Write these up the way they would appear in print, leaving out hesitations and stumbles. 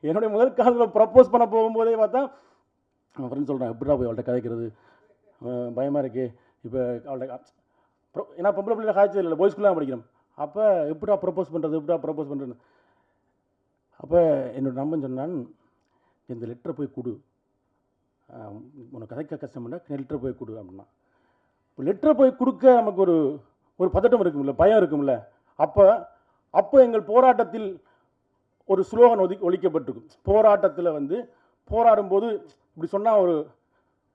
என்னுடைய முதல் காதலில் ப்ரப்போஸ் பண்ண போகும்போதே பார்த்தா என் ஃப்ரெண்ட் சொல்கிறேன், எப்படிடா போய் அவள்கிட்ட கதைக்கிறது, பயமாக இருக்கே. இப்போ அவள்கிட்ட ஏன்னா பொம்பளை பிள்ளைல காய்ச்சல் இல்லை, பாய்ஸ் ஸ்கூலில் படிக்கிறோம். அப்போ எப்படா ப்ரப்போஸ் பண்ணுறது, எப்படா ப்ரப்போஸ் பண்ணுறது. அப்போ என்னோட நம்பன் சொன்னான், இந்த லெட்டரை போய் கொடு, உனக்கு கதைக்க கஷ்டம்னா லெட்டரை போய் கொடு அப்படின்னா. இப்போ லெட்டரை போய் கொடுக்க நமக்கு ஒரு ஒரு பதட்டம் இருக்கும்ல, பயம் இருக்கும்ல. அப்போ அப்போ எங்கள் போராட்டத்தில் ஒரு ஸ்லோகன் ஒழிக்கப்பட்டிருக்கும். போராட்டத்தில் வந்து போராடும்போது இப்படி சொன்னால் ஒரு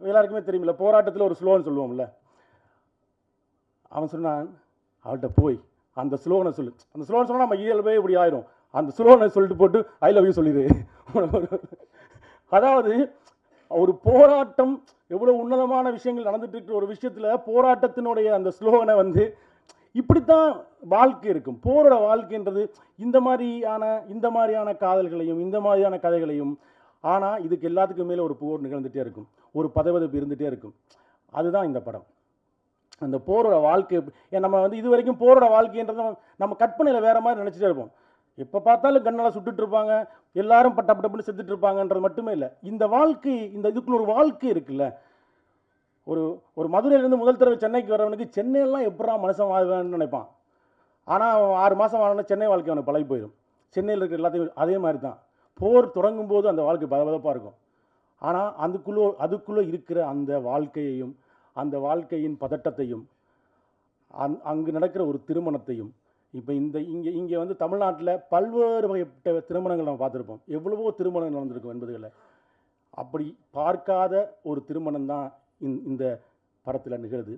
எல்லாருக்குமே தெரியுமில்ல, போராட்டத்தில் ஒரு ஸ்லோகன் சொல்லுவோம்ல. அவன் சொன்னான், அவள்கிட்ட போய் அந்த ஸ்லோகனை சொல்லு. அந்த ஸ்லோகன் சொன்னால் நம்ம இயல்பே இப்படி ஆயிரும். அந்த ஸ்லோகனை சொல்லிட்டு போட்டு ஐ லவ் யூ சொல்லிடு. அதாவது ஒரு போராட்டம் எவ்வளோ உன்னதமான விஷயங்கள் நடந்துட்டு இருக்கிற ஒரு விஷயத்தில் போராட்டத்தினுடைய அந்த ஸ்லோகனை வந்து இப்படித்தான் வாழ்க்கை இருக்கும். போரோட வாழ்க்கைன்றது இந்த மாதிரியான காதல்களையும் இந்த மாதிரியான கதைகளையும். ஆனால் இதுக்கு எல்லாத்துக்கும் மேலே ஒரு போர் நிகழ்ந்துகிட்டே இருக்கும், ஒரு பதவிதப்பு இருந்துகிட்டே இருக்கும். அதுதான் இந்த படம். அந்த போரோட வாழ்க்கை நம்ம வந்து இது வரைக்கும் போரோட வாழ்க்கைன்றத நம்ம கற்பனையில் வேறு மாதிரி நினச்சிட்டே இருப்போம். எப்போ பார்த்தாலும் கண்ணெல்லாம் சுட்டுட்டு இருப்பாங்க, எல்லாரும் பட்டப்பட்டு செத்துட்டு இருப்பாங்கன்றது மட்டுமே இல்லை. இந்த வாழ்க்கை, இந்த இதுக்குள்ள ஒரு வாழ்க்கை இருக்குல்ல. ஒரு ஒரு மதுரையிலேருந்து முதல் தடவை சென்னைக்கு வரவனுக்கு சென்னையெல்லாம் எப்படா மனுஷன் வாழ்வேன்னு நினைப்பான். ஆனால் அவன் 6 மாதம் வாழணும்னா சென்னை வாழ்க்கை அவனுக்கு பழகி போயிடும். சென்னையில் இருக்கிற எல்லாத்தையும் அதே மாதிரி தான். போர் தொடங்கும் போது அந்த வாழ்க்கை பதபதப்பாக இருக்கும். ஆனால் அதுக்குள்ளே இருக்கிற அந்த வாழ்க்கையையும் அந்த வாழ்க்கையின் பதட்டத்தையும் அங்கு நடக்கிற ஒரு திருமணத்தையும், இப்போ இங்கே வந்து தமிழ்நாட்டில் பல்வேறு வகைப்பட்ட திருமணங்கள் நம்ம பார்த்துருப்போம். எவ்வளவோ திருமணங்கள் நடந்திருக்கும் என்பதுகளை. அப்படி பார்க்காத ஒரு திருமணம் தான் இந்த படத்தில் நிகழுது.